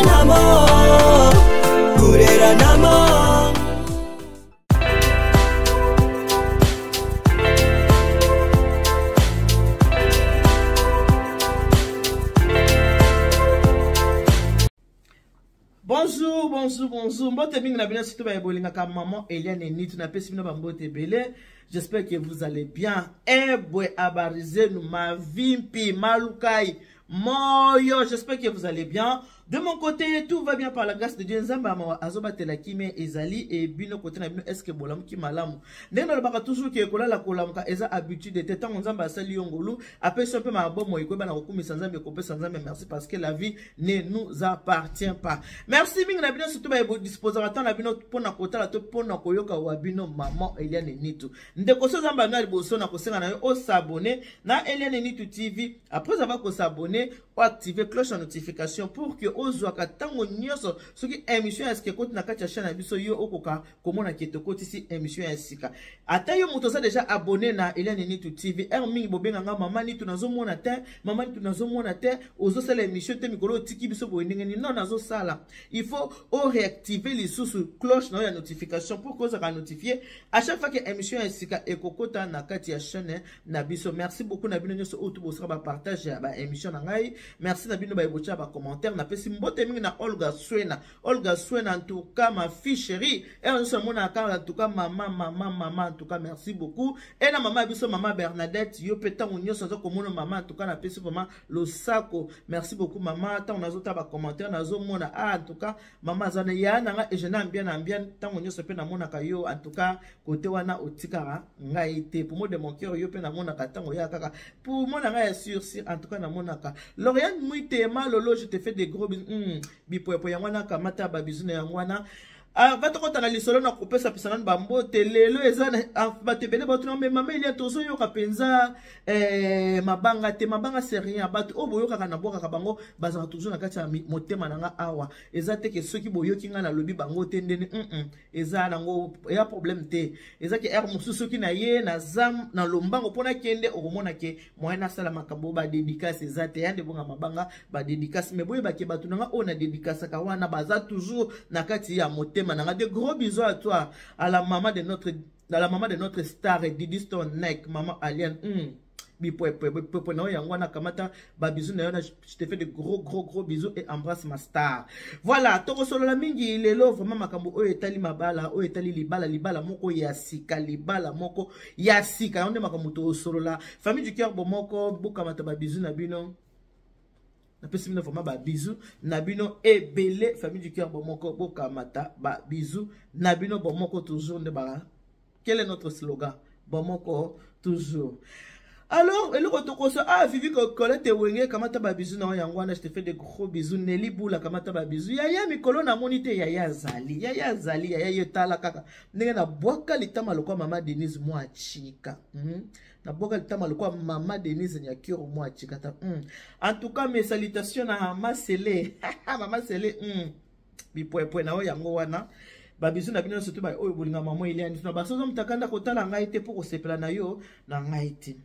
namo, kurera namo. Bonjour, bonjour, bonjour. Mbote mingi na bino surtout ba ebolinga ka maman Eliane Nitu na pesi bino ba mbote belé. J'espère que vous allez bien. Ebwe abarize nous ma vimpi malukai moyo. J'espère que vous allez bien. De mon côté, tout va bien par la grâce de Dieu. Nzamba ma azoba telakime ezali et bino côté na bino eske bolam ki malamu. Ndenge na baka toujours que kola la kolamuka eza habitude de temps nzamba asali yongolu apesi un peu ma bomo iko bana kokumisa nzambe kopesa nzambe merci parce que la vie ne nous appartient pas. Merci mingi na bino surtout ba disposer attend na bino pona kota la to pona koyoka wa bino maman Eliane Nitu. Ndeko so nzamba na liboso na kosenga na yo o s'abonner na Eliane Nitu TV après avoir ko s'abonner ou activer cloche de notification pour que ozwaka tango nyoso soki émission eske koti na kati ya chaîne biso yo okoka komona keto koti si émission ya sika ata yo moto sa déjà abonné na Eliane Nitu TV mingi bobenga nga mama Nitu nazomona te mama Nitu nazomona te ozo sala émission te mikolo tiki biso bo ndenge ni non nazo sala il faut réactiver les sous cloche na ya notification pour que ça ka notifier à chaque fois que émission ya sika ekokota na kati ya chaîne na biso. Merci beaucoup na bino nyoso otu bo sera ba partage ya ba émission na ngai. Merci na bino ba ebocha ba commentaire na pesi mbote mingi na Olga Swena en tout cas ma fille chérie et on se mona en tout cas maman en tout cas merci beaucoup et na maman biso maman Bernadette yo peta unyo sans ko mona maman en tout cas na pesi vraiment le sako merci beaucoup maman tant on azota ba commentaire nazo mona en tout cas maman zana ya na et je n'aime bien tant unyo se pe na mona ka yo en tout cas côté wana otikara ngaite pour moi de mon cœur yo pe na mona ka tango ya kaka pour moi na nga sur en tout cas na mona ka Lauriane Muitema lolo je te fais des gros bisous bipo yangwana kamata ba bisous na yangwana va to kota na lisolo na kopesa pisana ba mbote lelo eza batebele batuna mais mama il y a tozo yo kapenza mabanga c'est rien bat o boyo kaka na boka ka bango baza toujours na kati ya motema nanga awa eza te ke soki boyo kinga na lobi bango tendeni eza nango ya problème te eza ke mususu ki na ye na zam na lombango pona kende okomona ke moyena sala makambo ba dédicace eza te yande bonga mabanga ba dédicace mais boyo ba ke batunanga o na dédicace ka wana baza toujours na kati ya motema. Des gros bisous à toi, à la maman de notre star Didi Stone Neck, maman Alien. Je te fais de gros bisous et embrasse ma star. Voilà, toko solo la mingi lelo vraiment makambo o etali mabala o etali libala moko yasika libala moko yasika onde makambo to solo la famille du cœur bomoko bokamata ba bisous na bino. Na pesi bino vraiment ba bisous na bino ebele famille du cœur bomoko bokamata ba bisous na bino bomoko toujours ne ba. Quel est notre slogan? Bomoko toujours. Alors, et le retour Vivi Colette Wenge, kamata ba bisous na yangwana, je te fais des gros bisous. Nelly Boula, kamata ba bisous. Yaya mikolo na monite yaya zali, yaya yetala kaka. Nenge na boaka litama lokwa mama Denise mwa chika. Na boaka litama lokwa mama Denise nyakiro mwa chika. En tout cas, mes salutations na mama Sele. Mama Sele, bipoe na yango wana. Ba bisous na bino surtout ba oyo bolinga mama Eliane. Na basozo mtakanda kotala ngai te pour sepela na yo na ngai te.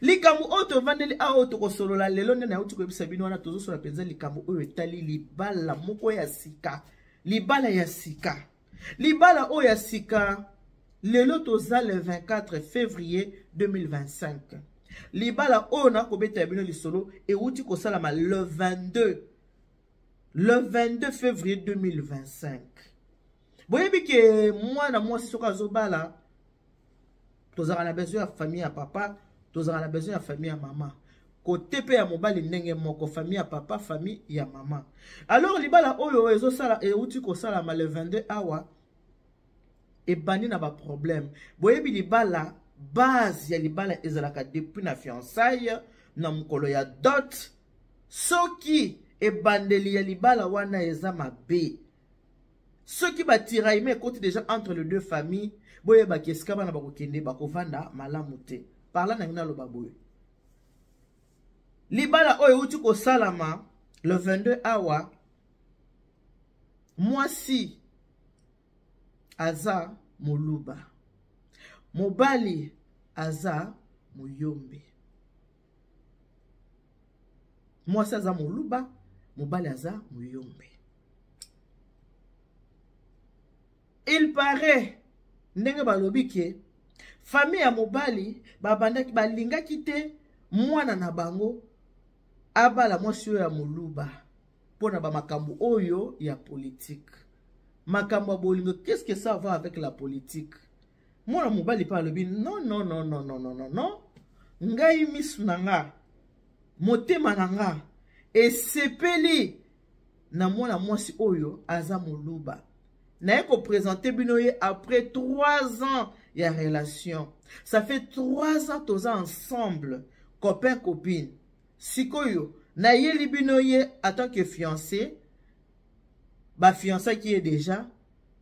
Likamu oto vandeli a oto kosolola lelo nene ya uti kwebisa bino wana tozo sola penza likamu oyo etali libala moko ya sika. Libala ya sika. Libala oyo ya sika. Lelo toza le 24 février 2025. Libala oyo na kobeta bino lisolo e uti kosalama le 22 février 2025. Boyebi ke mwana mwasi soka zobala tozaka na besoin ya famille ya papa. Tous on a besoin de famille à maman. Côté pe ya mobali ndenge moko famille à papa, famille ya maman. Alors libala oyo ezo sala e uti ko sala ma le 22 awa e bani na ba problème. Boyebi libala base ya libala ezalaka depuis na fiançailles na mukolo ya dot. Soki e bandeli ya libala wana eza mabe. Soki batiraime côté déjà entre les deux familles, boyeba keska bana bakokende bakovanda malamu te. Parla na ngina lo baboye. Libala oyo uti ko salama le 22 awa mwasi aza moluba. Mobali aza muyombe. Mwasi aza moluba, mobali aza muyombe. il paraît ndenge balobi ke famille ya mobali babandaki balingaki te mwana na bango abala mwasi oyo ya moluba pona ba makambo oyo ya politique. Makambo bolingo, qu'est-ce que ça va avec la politique? Mwana mobali pa alobi non non non non non non non non. Ngai misu nanga motema nanga esepeli na mwana mwasi oyo aza moluba. Na ko présenter binoye après 3 ans ya relation. Ça fait 3 ans tous ensemble, copain copine. Sikoyo na yeli binoye en tant que fiancé, ba fiancé qui est déjà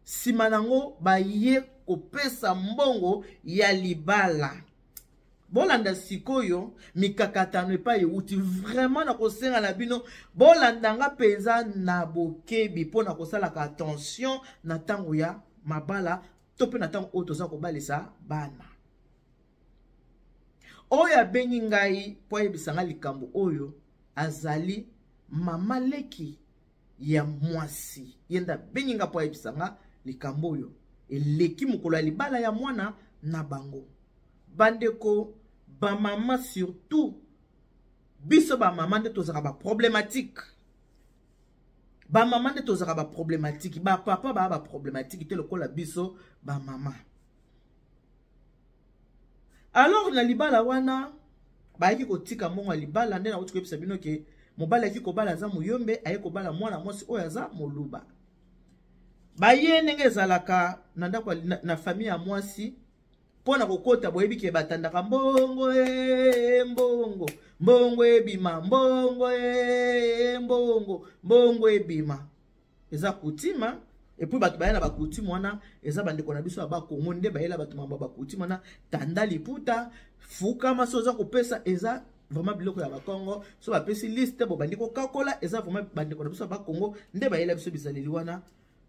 simanango ba ye kopesa mbongo ya libala. Bolanda sikoyo mikakatano epa yeuti vraiment na kosenga na bino bolanda nga penza na bokebi pona kosala ka attention na tango ya mabala tope na tango oto za kobalisa bana. Oya bengi ngai po yebisanga likambo oyo azali mama leki ya mwasi. Yenda bengi nga po yebisanga likambo oyo eleki mukolo ya libala ya mwana na bango. Bandeko ba mama surtout biso ba mama nde tozaka ba problématique. Ba mama nde tozaka ba problématique, ba papa ba problématique te lokola biso ba mama. Alors na libala wana ba yaki kotika mbongo ya libala nde na uti kopesa bino ke mobala yaki kobala za muyombe aye kobala mwana mwasi oyo aza moluba. Ba ye ndenge ezalaka na ndako na famille ya mwasi pona kokota boyebi ke batandaka mbongo mbongo mbongo ebima mbongo mbongo mbongo ebima eza kutima et puis batu bayela ba kutima wana eza bandeko na biso ba Kongo nde bayela batu mamba ba kutima na tanda liputa fuka masoza kopesa eza vraiment biloko ya ba Kongo so ba pesi liste bo bandeko kakola eza vraiment bandeko na biso ba Kongo nde bayela biso bizaleli wana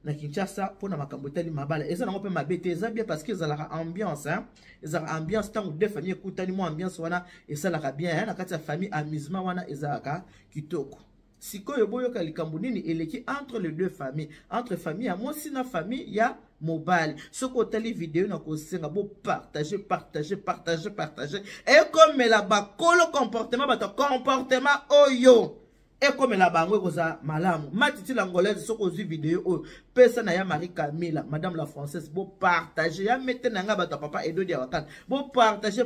na Kinshasa pona makambo tali mabala eza nango pe mabete eza bien parce que ezalaka ambiance hein ezalaka ambiance tango deux familles ekutani mo ambiance wana ezalaka bien hein na kati ya famille amusement wana ezalaka kitoko. Sikoyo boyoka likambo nini eleki entre les deux familles, entre famille ya mwasi na famille ya mobali. Soko tali vidéo na kosenga bo partager et comme la bakolo comportement bato comportement oyo et comme la bango koza malamu matiti l'angolaise soko zi vidéo oyo pesa na ya Marie Camilla madame la française bo partager ya mette na nga bato papa Edo dia wakana bo partager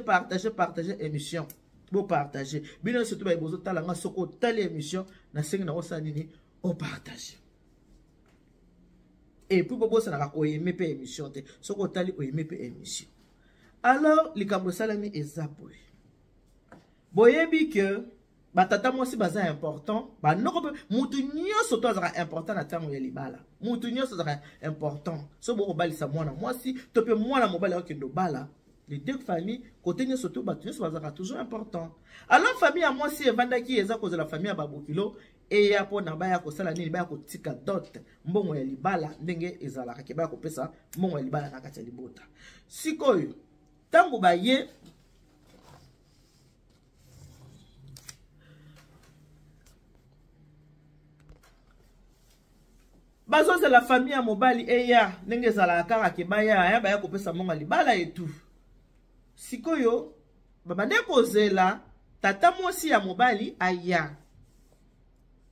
émission bo partager bino surtout ba bozo tala nga soko tali émission na sengi na osa nini o partager et puis bobo sana ko yeme pe émission te soko tali o yeme pe émission. Alors likambo salami ezaboy boyebi que batata mwasi baza important ba noko mutu nyoso to azaka important na tango ya libala mutu nyoso azaka important so boko balisa mwana mwasi to pe mwana mobali akendo bala les deux familles côté nyoso to batu nyoso bazaka toujours important. Alors famille ya mwasi evandaki eza koza la famille ya babokilo e ya pona baya kosala nini baya kotika dot mbongo ya libala ndenge ezalaka ke baya kopesa mbongo ya libala na kati ya libota. Sikoyo tango baye bazo c'est la famille à mobali eya ndenge zala kaka ke baya baya kopesa mbongo libala etu. Sikoyo babande kozela tata mwasi ya mobali aya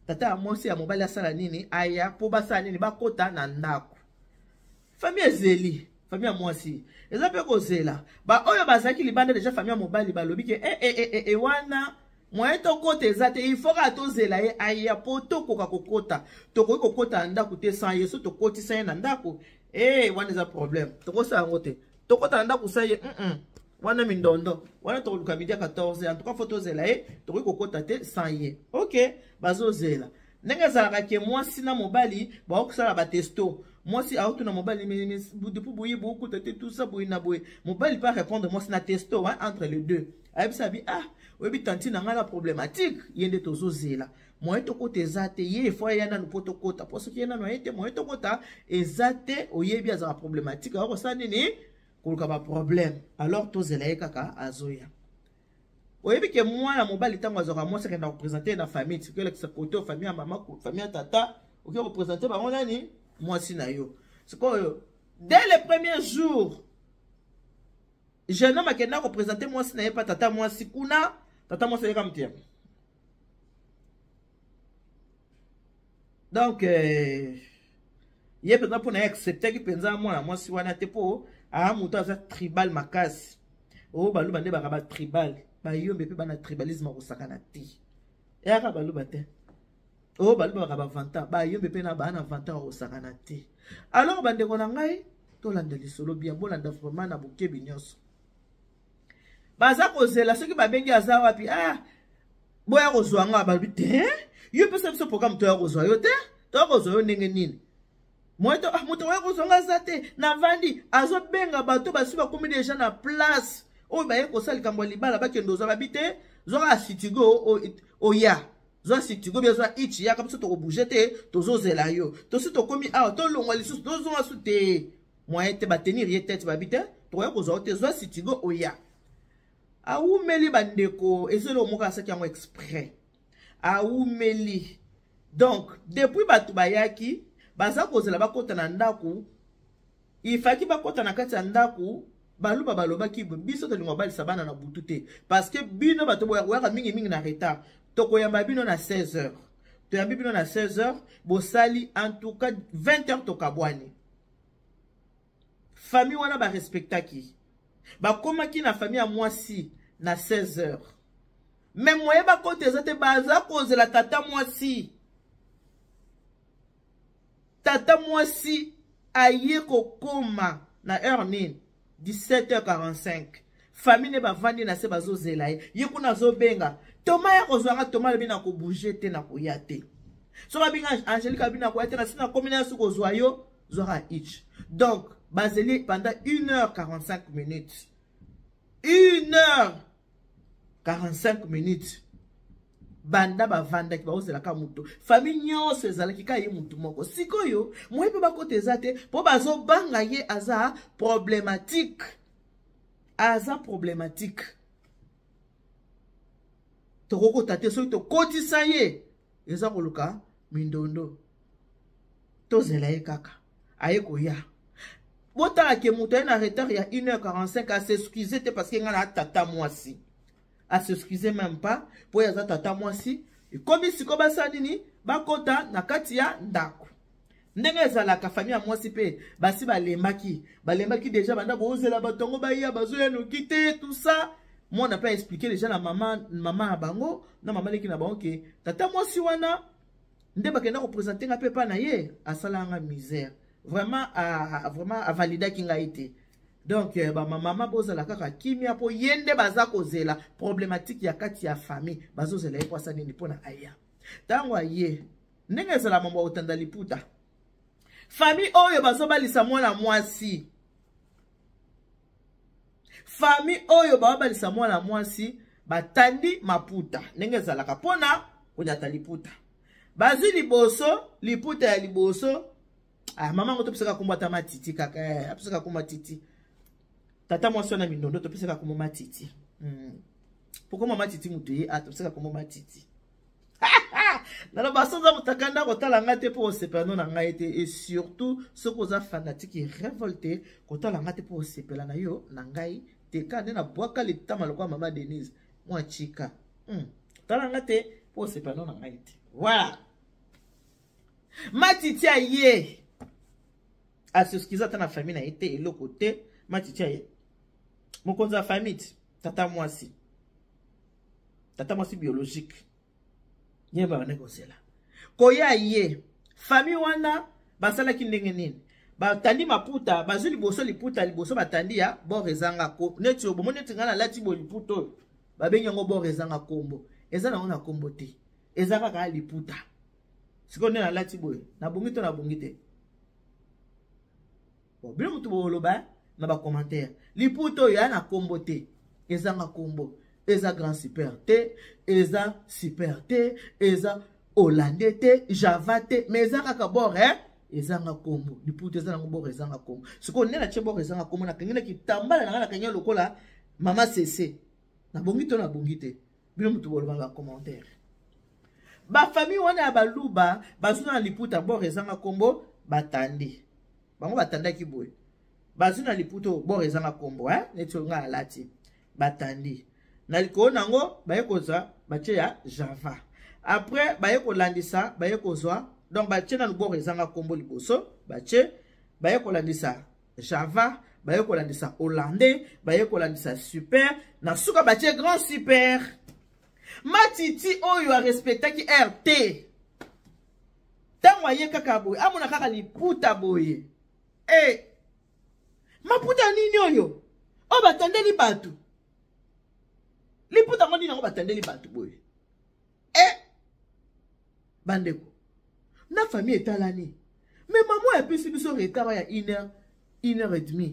tata mwasi ya mobali asala nini aya po basala nini bakota na ndako famille ezeli famille ya mwasi eza pe kozela ba oyo bazaki libanda déjà famille ya mobali balobi ke wana moyeto kote ezate il faut ka tozela ye aya poto koka kokota tokoki kokota ndako te sans yeso tokoti sa ye na ndako wana eza problème tokosa yango te tokota na ndako sa ye wana mindondo wana tokoluka midi 14 en tout cas faut tozela ye tokoki kokota te sans ye ok bazozela ndenge ezalaka ke mwasi na mobali bakosala batesto mwasi auto na mobali depuis boye beaucoup te tout ça boye na boye mobali pas répondre mwasi na testo entre les deux ayebisa bi oyebi tanti na nga la problématique yende tozozela moye tokota eza te ye fois ya nanu po tokota po soki ye nanu aye te moye tokota eza te oyebi azala problématique akosala nini koluka ba problème alors tozela ye kaka azoya. Oyebi ke mwana mobali tango azaka mwasi akenda kopresente na famille tikele kisa kote famille ya mama famille ya tata oki kopresente bango nani mwasi na yo sikoyo dès le premier jour, jeune homme qui a représenté moi si n'avait pas tata moi si kuna, tata moi c'est comme tiens. Donc, il y a besoin pour accepter que pensa moi si wana te po a muto za tribal makasi. Oh balu bande ba tribal, ba yo mbepe bana tribalisme ko sakana ti. Ya ka balu bate. Oh balu ba vanta, ba yo mbepe na bana vanta ko sakana ti. Alors bande ko na ngai to landa lisolo bien bolanda vraiment na bokebi nyonso. Baza ko zela soki ba bengi aza wapi boya ko zwanga ba bite. Yo pesa biso programme to ya ko zwa yo te. To ko zwa yo ndenge nini? Moto wa ko zonga zate na vandi azo benga bato basi ba komi déjà na place. O ba ye ko sali kambo libala ba kendo za babite zo ka sitigo o ya. Zo sitigo bien zo ichi ya kapso to ko bouger te to zo zela yo. To si to komi to longwa lisusu to zo asute. Moyen te ba tenir ye tête babite to ya ko zo te zo sitigo o ya. Aoumeli bandeko ezelo moka sa kiango exprès. Aoumeli. Donc depuis batu bayaki baza kozela bakota na ndaku ifaki bakota na kati ya ndaku baluba balobaki biso to lingo balisa bana na butu te parce que bino bato boyaka mingi na retard to koyamba bino na 16h to yambi bino na 16h bosali en tout cas 20h to kabwani famille wana ba respectaki ba komaki na famille ya mwasi na 16h mais moye ba kote ezate baza kozela tata mwasi tata mwasi aye kokoma na heure nini 17h45 famille ne bavandi na se bazozela ye kuna zo benga toma ya kozwanga toma lebi na ko bouger te na ko yate so ba binga Angélique abina ko yate na sina komina su kozwa yo zora each donc bazeli pendant 1h45 minutes 1h45 minutes banda bavanda ki baozela ka muto famille nyonso ezalaki ka ye mutu moko sikoyo moyepe bakote eza te po bazobanga ye aza problématique tokokota te soki tokotisa ye eza koluka mindondo tozela ye kaka aye koya botala ke mutu aye na retard ya 1h45 asexcuse te parce que nga na tata mwasi à s'excuser même pas pour yaza tata mwasi comme si ko basani ni bakota na kati ya ndako ndenge ezalaka famille ya mwasi pe basi balembaki déjà banda bozela batongo baya bazoya noki te tout ça moi n'a pas expliqué déjà la maman à bango na maman leki na bango ke tata mwasi wana nde bakenda représenter nga pe pa na ye asala nga misère vraiment à valider ki nga été. Donc, maman bozela kaka kimia po yende baza kozela problématique ya kati ya famille bazo zela e posa nini pona aya. Tango aye ndenge zela mambo otanda liputa. Famille oyo bazo balisa mwana mwasi. Famille oyo balisa mwana mwasi batandi maputa. Ndenge zela kapona kunyata liputa. Bazi liboso, liputa ya liboso. Mama ngoto pisaka kumbata matiti kaka, pisaka kumba titi. Tata mwasi na mindondo to pisaka kumo matiti. Pourquoi mama titi mutuye pisaka kumo matiti. Na ba sonza mutakanda ko tala ngate po sepela na ngaite et surtout ce qu'on a fanatique et révolté ko tala ngate po sepela na yo na ngai te kande na boaka litama lokwa mama Denise mwa chika. Tala ngate po sepela na ngaite. Voilà. Matiti aye. Asexcuser ta na famille na été et le côté matiti aye. Mokonza famille tata mwasi biologique nyeba wana kosela koya ye famille wana basala ki ndenge nini batandi maputa bazuli boso liputa liboso batandi ya borezanga ko neti obo neti ngana lati bo liputo babengi ngo borezanga kombo eza na ona kombo te eza kaka liputa siko nena lati boye na bongi to na bongi te bon bilo mutu boloba na ba commentaire liputo ya na kombo te ezanga kombo eza grand super te eza super te eza hollandais te java te mais ezanga ka bor ezanga kombo liputo eza na bor ezanga kombo siko nena che bor ezanga kombo na kengena kitambala na kanya lokola mama cc na bongi to na bongi te bilo mutu boloba na commentaire ba famille wana ya baluba bazuna liputa bor ezanga kombo batandi bango batandaki boye bazu na liputo bo ezanga kombo neti nga alati batandi na likolo nango baye kozwa batie ya Java. Après baye kolandisa baye kozwa donc batie na bo ezanga kombo liboso baye kolandisa Java, baye kolandisa hollandais, baye kolandisa super na suka batie grand super. Matiti oyo a respectaki RT tango aye kaka boye amona kaka liputa boye maputa nini oyo o batandeli batu liputa ngo nini ngo batandeli batu boye bandeko na famille etalani mais maman epesi biso retard ya 1h30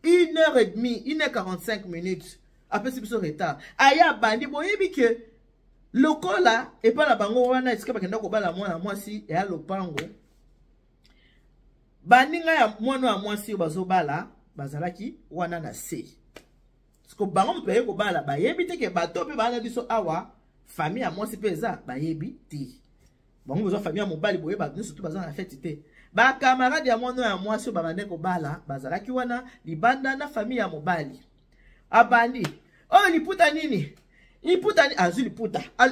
1h45 minutes apesi biso retard aya bandi boyebi ke lokola epala bango wana esika bakenda kobala mwana mwasi ya lopango baninga ya mwana wa mwasi bazobala bazalaki wana na se siko bango mutu baye kobala bayebi te ke bato pe bana biso awa famille ya mwasi pe eza bayebi te bango bezo famille ya mobali boye bato surtout baza na fête te ba camarade ya mwana ya mwasi babande kobala bazalaki wana libanda na famille ya mobali abandi liputa nini liputa ni azu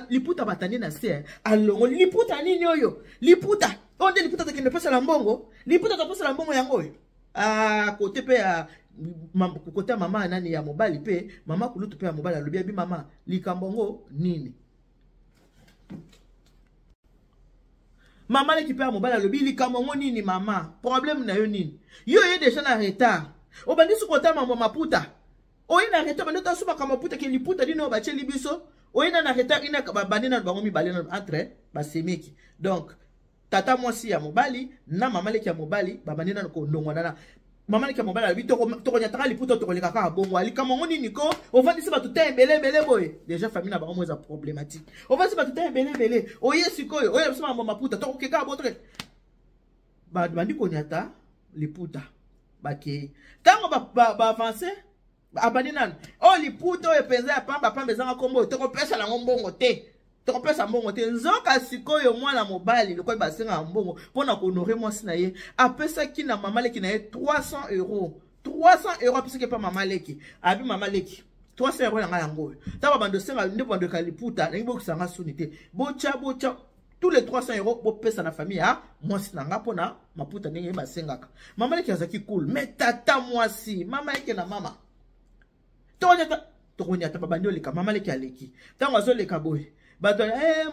liputa batani na se alongo liputa nini oyo liputa onde liputa takende pesa la mbongo liputa tapesa la mbongo yango oyo kote pe ya kote mama nani ya mobali pe mama kulutu pe ya mobali alobi abi mama likambongo nini mama leki pe ya mobali alobi likambongo nini mama problème na yo nini yo ye déjà na retard obandi su kota mama maputa oyina retard bando ta suba kama maputa ke liputa dino ba cheli biso oyina na retard ina bandi na bango mi balena entre ba semeki donc tata mwasi ya mobali na mama leki ya mobali babandi na ko ndongwana na mama leki ya mobali alobi toko nyataka liputa toko leka ka bongo likambongo nini ko ovandisi batu te belé boye déjà famille na bango mo eza problématique ovandisi batu te belé oye sikoyo oye biso mama maputa toko keka botre bandi ko nyata liputa bake tango ba avancer abandi nani liputa oyo penza ya pamba ezanga kombo toko pesa la mbongo te toko pesa mbongo te nzoka sikoyo mwana mobali lokoyi basenga mbongo pona ko honorer mwasi na ye apesa ki na mama leki na ye 300 euros 300 euros apesa ki pa mama leki abi mama leki 300 euros na nga yango ta bando senga nde bando ka liputa ngi bokisanga suni te bocha tous les 300 euros pour pesa na famille ya mwasi na nga pona maputa ndenge basengaka mama leki azaki cool mais tata mwasi mama yake na mama tokonyata babandi oleka mama leki aleki tango azoleka boye bato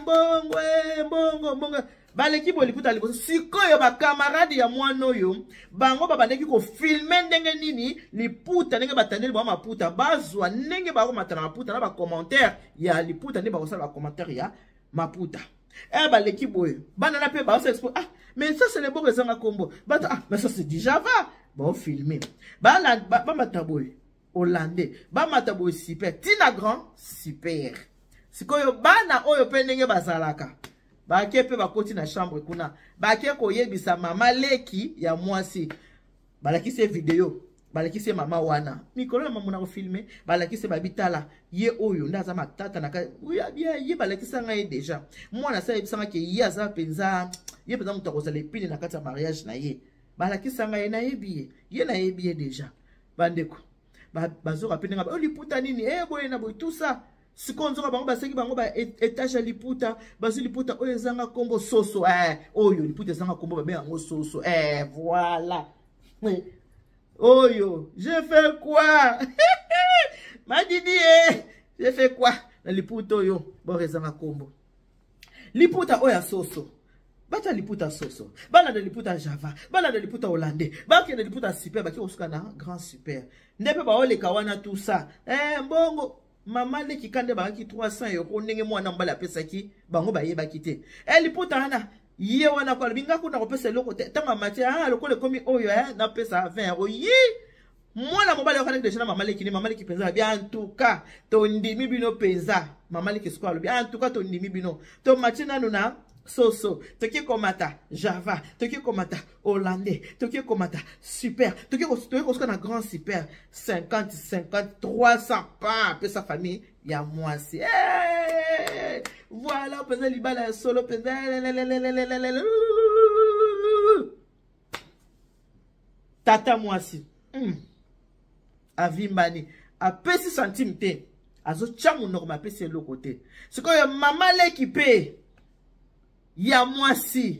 mbongo baleki boye liputa liboso sikoyo bakamarade ya mwana oyo bango babandeki kofilme ndenge nini liputa ndenge batandeli bango maputa bazwa ndenge bakomata na maputa na bacommentaire ya liputa nde bakosala bacommentaire ya maputa baleki boye bana na pe baosa expo mais ça c'est le bon ezanga kombo bato mais ça c'est du Java filmer bamata boye hollandais bamata boye super tina grand super sikoyo bana oyo pe ndenge bazalaka bake pe bakoti na chambre kuna bake koyebisa mama leki ya mwasi balakisi video balakisi mama wana mikolo na mama na ko filmer balakisi babitala ye oyo ndaza matata na ye balakisa ngai déjà mwana sa yebisanga ke ye aza penza ye penza mutu akozala epine na kati ya mariage na ye balakisa ngai na yebi ye na yebi déjà bandeko bazoka pe nga liputa nini boye na boye tout ça sikonzoka bango baseki bango ba étage liputa bazu liputa oyo ezanga kombo soso oyo liputa ezanga kombo babe yango soso voilà oyo je fais quoi madidi je fais quoi na liputa oyo bo ezanga kombo liputa oyo soso bata liputa soso bana de liputa Java bana de liputa hollandais baki de liputa super baki osuka na grand super ndepe ba oleka wana tout ça mbongo mama leki kande baki 300 euros ndenge mwana mbala apesaki bango bayebaki te liputa wana ye wana kwa binga kuna kopesa loko te tanga matia lokole komi oyo na pesa 20 euros yi mwana mobali okana deja na mama leki penza bien en tout cas to ndimi bino penza mama leki squalo bien en tout cas to ndimi bino to matina nuna soso toki komata Java toki komata hollandais toki komata super toki kosuka na grand super 50 300 pa pe sa famille ya mwasi voilà penza libala solo penza tata mwasi avimbani apesi centime te azo chamu norma apesi le côté ce que maman leki pe ya mwasi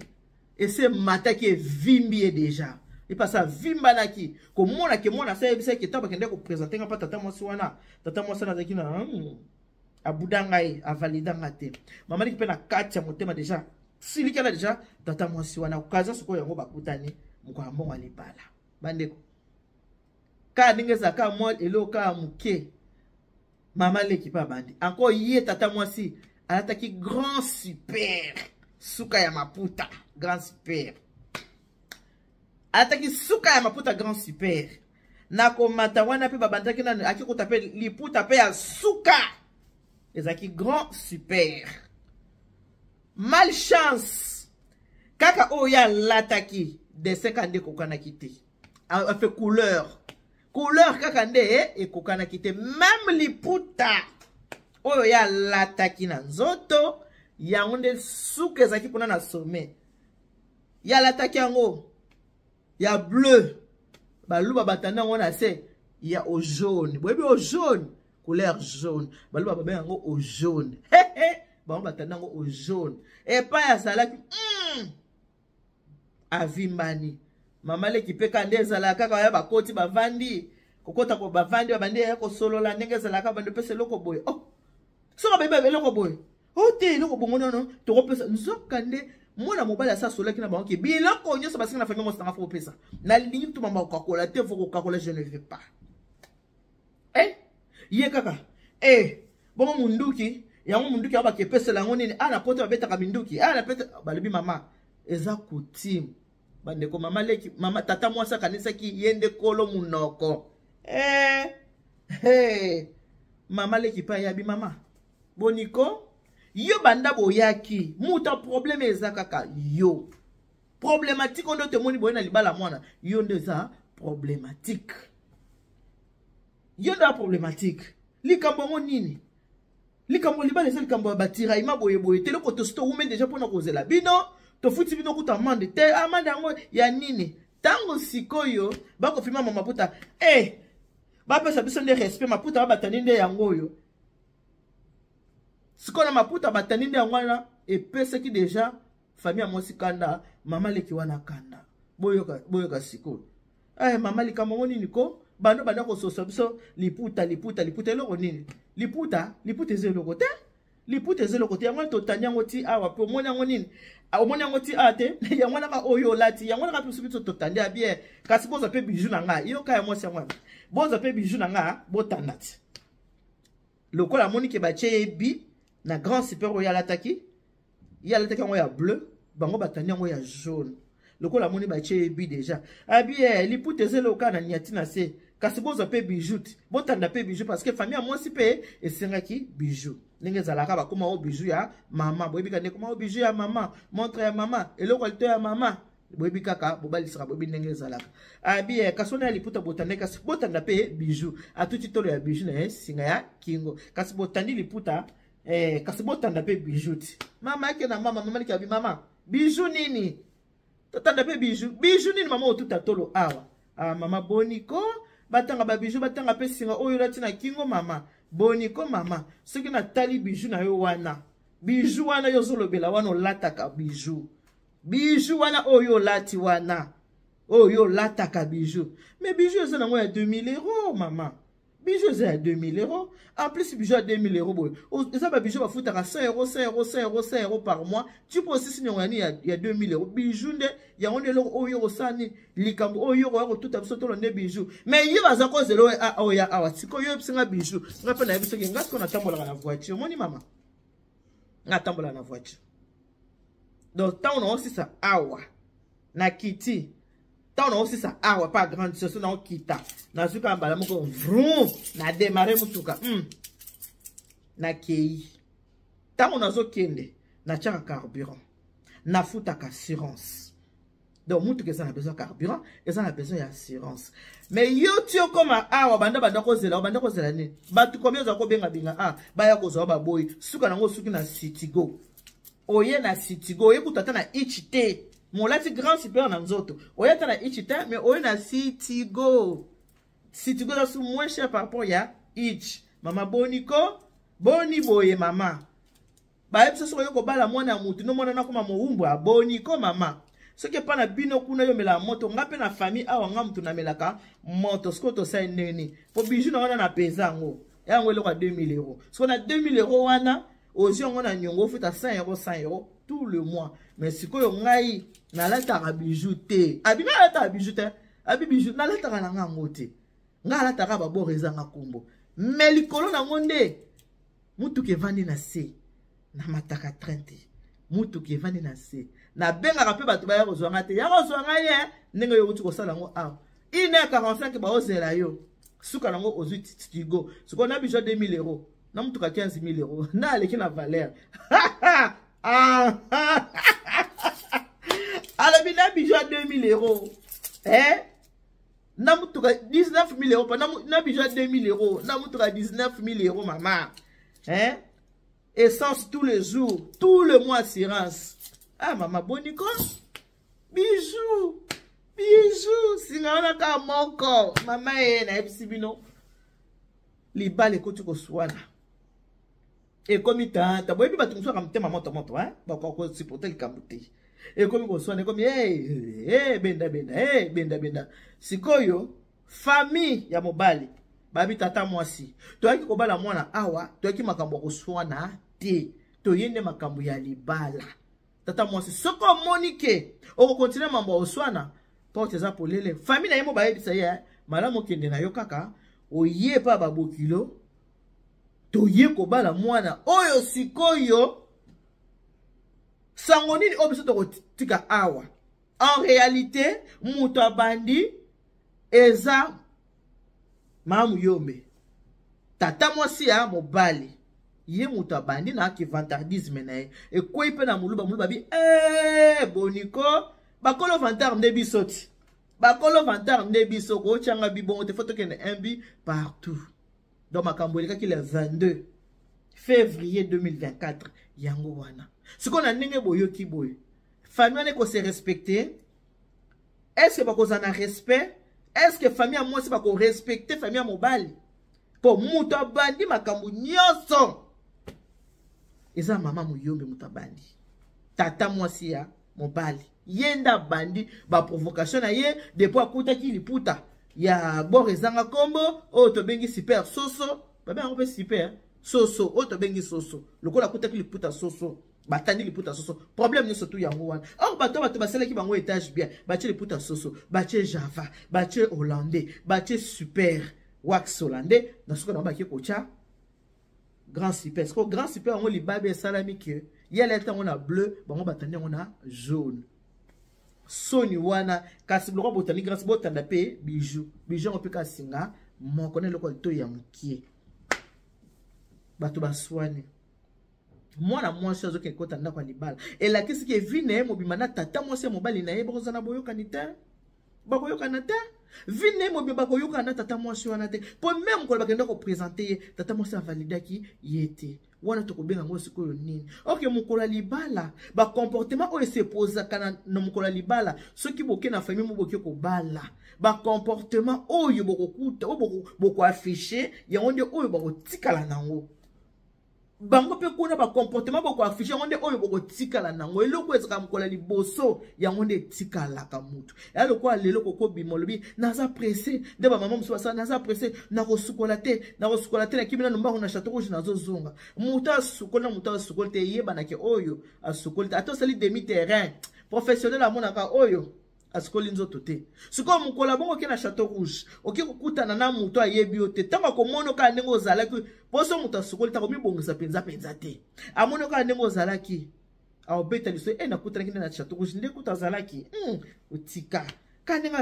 et c'est mata qui est vimbi déjà et pas ça vimbana ki ko mona ke mona sa ebisa ki taba kende ko présenter nga pa tata mwasi wana zaki na abudanga e avalidanga te maman leki pe na katia motema déjà silika la déjà tata mwasi wana okaza soko yango bakutani mko ambonga libala bandeko ka ningeza ka mol eloka muke mama leki pa bandi encore yé tata mwasi alataki grand super suka ya maputa grand super alataki suka ya maputa grand super nako mata wana pe babandaki na akikuta pe liputa pe ya suka ezaki grand super malchance kaka oya lataki de 50 kokana kité a fait couleur kaka nde e kokana kité même liputa oyo ya lataki na nzoto yango nde suka ezaki pona na sommet ya lataki yango ya bleu baluba batanda yango na se ya au jaune boyebi au jaune couleur jaune baluba babe yango au jaune bango batanda yango au jaune epa ya salaki avimbani mama leki pe kande ezala kaka ya bakoti bavandi kokota ko bavandi babandi ya kosolola ndenge ezalaka bando pese loko boye soka bebe loko boye te loko bongo nono to pesa nzokande mwana mobali asa solaki na bango ki biloko nyonso basinga na famille mosanga fo pesa na lingi to mama kokola te fo kokola je ne veux pas ye kaka bongo munduki yango munduki aba kepesela ngo nini ana poto babeta ka minduki ana peta balibi mama eza coutume bandeko mama leki mama tata mwasa kanisa ki yende kolo munoko mama leki pa yabi mama boniko yo banda boyaki muta problème eza kaka yo problématique ondo te moni boyena libala mwana yo ndeza problématique yo nda problématique likambo ngo nini likambo libala eza likambo batira ima boye te loko to sto ume déjà pona kozela bino to futi bino kuta amande te amande yango ya nini tango sikoyo bako fima mama puta bapesa biso nde respect maputa babatani nde yango yo sikona maputa batani nde yango wana epesaki déjà famille mwasi kanda mama leki wana kanda boyoka sikoyo mama likambo ngo nini ko bando kososa biso liputa eloko nini liputa ezelo te liputa ezelo te yango to tanyango ti awa pe omoni yango nini omoni yango ti ate yango naka oyo lati yango naka biso biso to tande bien kasi boza pe bijou na nga yo ka ya mwasi yango boza pe bijou na nga botanda ti lokola moni ke bache bi na grand super royal ataki yango ya bleu bango batandi yango ya jaune lokola moni bache bi déjà bien liputa ezelo ka na nyati na se kasi boza pe bijou botanda pe bijou parce que famille mwasi pe esengaki bijou ndenge zalaka bakoma o bijou ya mama boyebi kande koma o bijou ya mama montre ya mama eloko alito ya mama boyebi kaka bobalisaka boyebi ndenge zalaka bien kasi ona ya liputa botanda kasi botanda pe bijou atuti tolo ya bijou na singa ya kingo kasi botandi liputa kasi botanda pe bijou mama yake na mama likabi mama bijou nini totanda pe bijou nini mama otuta tolo awa mama boniko batanga ba bijou batanga pe singa oyo lati na kingo mama boniko mama soki na tali bijou na yo wana bijou wana yo zolobela wana olataka bijou wana oyo lati wana oyo lataka bijou mais bijou eza nango ya 2000 € mama bijou eza ya 2000 €. En plus, bijou à 2000 €. Boy. Ça va bijou va foutre à 100 €, 100 €, 100 €, 100 € par mois. Tu peux aussi signer il y a 2000 €. Bijou de, il y a on est là au euro sani, likambo au euro tout absolument le bijou. Mais il va zako zelo a oya awa. Siko yo psinga bijou. Ngapa na biso ngas ko na tambola na voiture. Moni mama. Na tambola na voiture. Donc tant on aussi ça awa. Na kiti. Tant on aussi ça awa pas grande chose na kita. Na zuka mbala moko vroom na démarrer mutuka. Na kei. Tant on azo kende na tchaka carburant. Na futa assurance. Donc mutuka ça a besoin de carburant et ça a besoin d'assurance. Mais yo tio comme awa banda ko zela ni. Batu combien za ko benga binga baya ko zo ba boy. Suka nango suki na Citigo. Oye na Citigo ekuta na ichite. Mon lati grand super na nzoto. Oye ta na ichita mais oye na Citigo. si tu go moins cher par rapport ya each mama boniko boni boye mama ba yebisa so yoko bala mwana mutu no mwana nakoma moumbu boniko mama soki pa na bino kuna yo mela moto ngape na famille awa nga mutu na melaka moto sko to sa neni po bijou na wana na pezango yango eloko 2000 euros so na 2000 euros wana ozi ngo na nyongo futa 100 euros tout le mois mais sikoyo ngai na lataka bijou te abi na lataka bijou te abi bijou na lataka na ngango te nga lataka ba boreza nga kombo mais likolo na ngonde mutu ke vandi na se na mataka 30 mutu ke vandi na se na benga kape bato ba ya kozwanga te ya kozwanga ye ndenge yo uti kosala ngo awa 1h45 ba ozela yo suka nango ozwi titigo siko na bijou 2000 euros na mutu ka 15000 euros na aleki na valeur alors bina bijou 2000 euros na mutu ka 19000 euros pa na bijou 2000 euros na mutu ka 19000 euros mama essence tous les jours tout le mois assurance mama boniko bijou singa wana ka moko mama na ebisi bino libala ekoti koswana ekomi tata boyebi bato mosusu akamutema moto bakoko supporter likambo te ekomi koswana ekomi benda sikoyo famille ya mobali babi tata mwasi toyaki kobala mwana awa toyaki makambo koswana te toyende makambo ya libala tata mwasi soko monike okokontinue mambo oswana porte eza polele famille na ye mo bayebisa ye malamu okende na yo kaka oye pa babokilo toye kobala mwana oyo sikoyo sango nini oyo biso tokotika awa en réalité mutu abandi eza mamu yombe tata mwasi ya mobali ye mutu abandi na kivantardisme na ye ekwei mpe na moluba bi boniko bakolo vantar nde biso ti bakolo vantar nde biso kotyanga bibongo te fo tokende un bi partout donc makambo elekaki le 22 février 2024 yango wana sikoyo na ndenge boyoki boye famille wana ekose respecte est-ce que bakozala na respect est-ce que famille ya mwasi bakorespecte famille ya mobali po mutu abandi makambo nyonso eza mama muyombe mutu abandi tata mwasi ya mobali yenda bandi ba provocation na ye depuis akutaki liputa ya bor ezanga kombo oyo tobengi super soso babenga mpe super soso oyo tobengi soso lokola akutaki liputa soso batandi liputa soso problème nyonso tu yango wana or bato basalaki bango étage bien batie liputa soso batie java batie hollandais batie super wax hollandais na soka na baki kocha grand super parce que grand super yango libabe esalami ke yele tango na bleu bango batandi yango na jaune soni wana kasi bloko botani grâce botanda pe bijou yango pe kasinga moko ne loko to ya mukie bato baswane mwana mwasi azoke kota ndako ya libala elakisi ke vi na ye mobima na tata mwasi ya mobali na ye bakozala boyokani te bakoyokana te vi na ye mobima bakoyokana na tata mwasi wana te po meme kolo bakenda kopresente ye tata mwasi avalidaki ye te wana tokobenga ngo sikoyo nini ok mokolo ya libala bacomportement oyo esepozaka na mokolo ya libala soki boke na famille mo boke kobala bacomportement oyo bokokuta oyo bokoafishe yango nde oyo bakotikala nango bango pe kuna ba comportement boko affiché ngonde oyo boko tikala nango eloko ezaka mukola liboso ya ngonde tikala ka mutu ya lokwa lelo koko bimolobi naza pressé de ba maman muso naza pressé na kosukola te na kimina nomba na château rouge nazo zonga muta sukola te yeba na ke oyo asukola te atosali demi terrain professionnel amona ka oyo asikoli nzoto te siko mukola bongo ke na château rouge oki kokutana na muto ayebi yo te tanga komono ka ndenge ozalaki poso muto asukoli ta komibongisa penza te amono ka ndenge ozalaki aobeta liso nakutana kina na château rouge ndenge kuta azalaki utika ka ndenge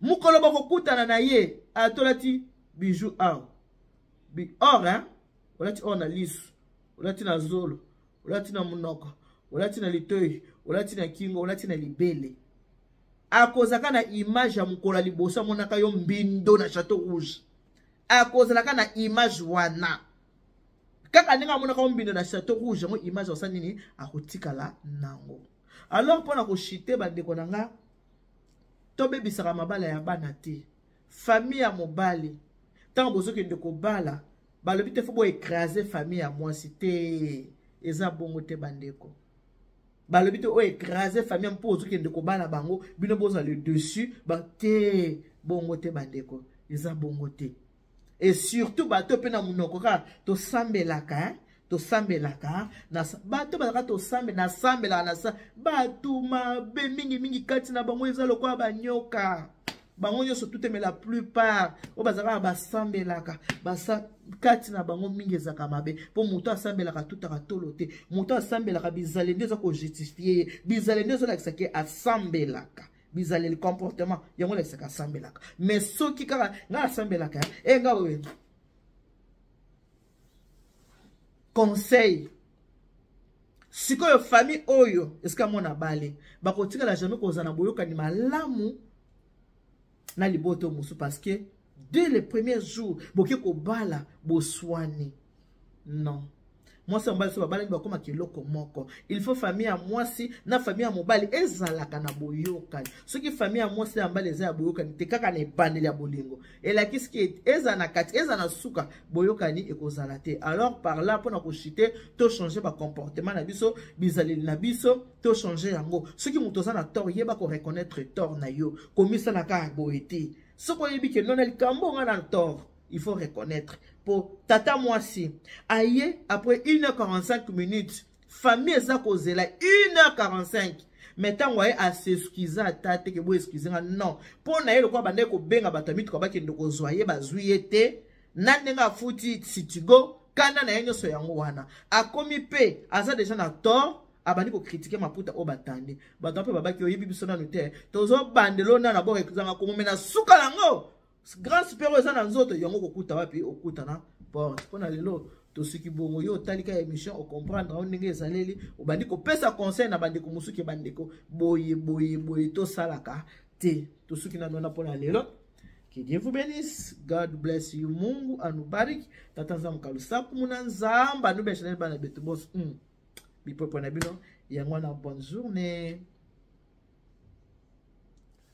mukolo bakokutana na ye atolati bijou or olati or na lisu olati na zolo olati na munoko olati na litoyi olati na kingo olati na libele akozaka na image ya mukolo liboso monaka yo mbindo na château rouge akozalaka na image wana kaka ndenge monaka yo mbindo na château rouge ngo image osa nini akotikala nango alors pona ko chiter bandeko nanga tobebisaka mabala ya bana te famille à mobali tant bozo ke ndeko bala balobi te faut écraser famille à moi cité eza bongo te bandeko balobi te o écraser famille mpo bozo ke ndeko bala bango bino boza le dessus ba te bongo te bandeko eza bongo te et surtout bato pe na munoko ka to sambelaka to sambelaka na bato bazaka to sambe na sambela na sa bato mabe mingi kati na bango eza lokwa banyoka bango nyonso tout mais la plupart o bazaka basambelaka basa kati na bango mingi ezaka mabe po moto asambelaka tutaka tolo te moto asambelaka bizalende eza ko justifier bizalende eza lakisa ke asambelaka bizale le comportement yango lakisa asambelaka mais soki kaka nga asambelaka nga we conseil sikoyo famille oyo eska mona bale bakotika la jamais kozana boyokani malamu na liboto musu parce que dès les premiers jours boki ko bala boswani non moi c'est mbali so bala ngba koma kiloko moko il faut famille à moi si na famille à mobali ezalaka na boyokani soki famille à moi si ambali eza boyokani te kaka na epandeli ya bolingo et la kiski ezana kati ezana suka boyokani ekozala te alors par là pona ko chiter to changer ba comportement na biso bizali na biso to changer yango soki muto za na tort yeba ko reconnaître tort na yo komisa na ka boyeti soko yebi ke non el kambo nga na tort il faut reconnaître pour tata moi si aye après 1h45 minutes famille eza kozela 1h45 maintenant ouais à s'excuser tate ke bo excuser non pour na yelo kwa bande ko benga batamit ko bakende ko zoyer bazuye te nandenga futi sitigo kana na yenyo so yango wana akomi pe aza déjà na tort abandi ko critiquer maputa o batandi bato pe babaki oyibi biso na note tozo bandelo na bo rekuzanga ko mena suka lango grand super eza na nzoto yango kokuta wapi okuta na porte pona lelo to suki bongo yo talika émission o comprendre on ndenge ezaleli obandi ko pesa conseil na bandeko musuki bandeko boye to salaka te to suki na nona pona lelo. Que Dieu vous bénisse. God bless you. Mungu anubariki. Tatanza mkalusapu munanzamba. Nube chanel bana betu boss. Bipo pona bino. Yangwana bonne journée.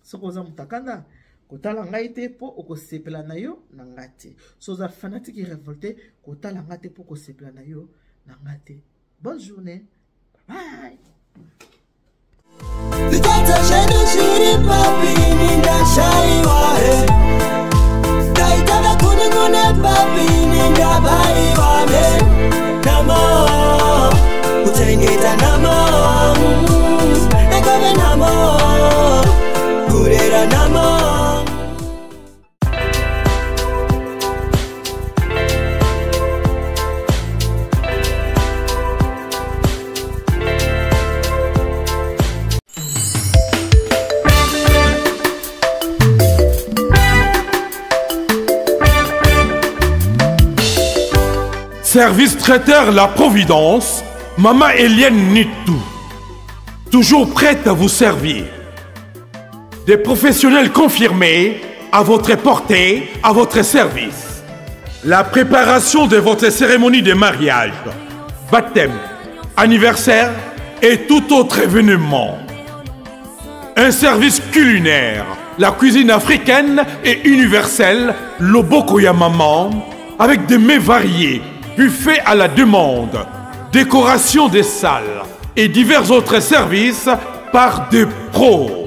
Sokoza mutakanda. Kotala ngai te po okosepela na yo na ngate. Soza fanatique révolté. Kotala ngate po okosepela na yo na ngate. Bonne journée. Bye. Likata shenu shiri papi ninda shai wae Kaitana kune kune papi ninda bari wame Namo Utengeta namo Ekove namo Kurera namo Service traiteur La Providence, Maman Eliane Nitou. Toujours prête à vous servir. Des professionnels confirmés, à votre portée, à votre service. La préparation de votre cérémonie de mariage, baptême, anniversaire et tout autre événement. Un service culinaire, la cuisine africaine et universelle, Loboko ya Maman, avec des mets variés, buffet à la demande, décoration des salles et divers autres services par des pros.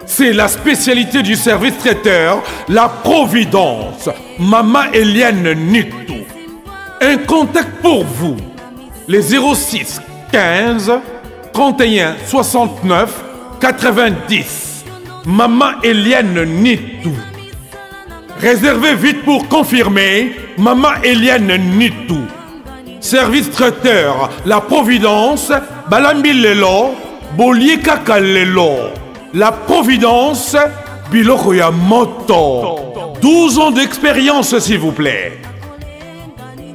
C'est la spécialité du service traiteur, La Providence, Maman Eliane Nitou. Un contact pour vous, les 06 15 31 69 90. Maman Eliane Nitou. Réservez vite pour confirmer, Maman Eliane Nitou. Service traiteur, La Providence, Balambi Lelo, Bolier Kaka Lelo. La Providence, Biloko ya Moto. 12 ans d'expérience, s'il vous plaît.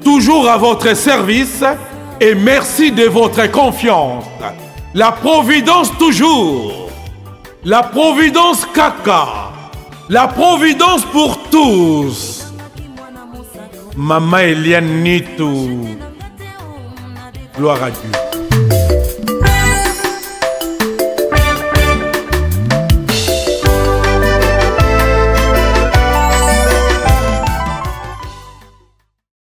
Toujours à votre service et merci de votre confiance. La Providence toujours. La Providence Kaka. La Providence pour tous. Maman Eliane Nitou. Gloire à Dieu.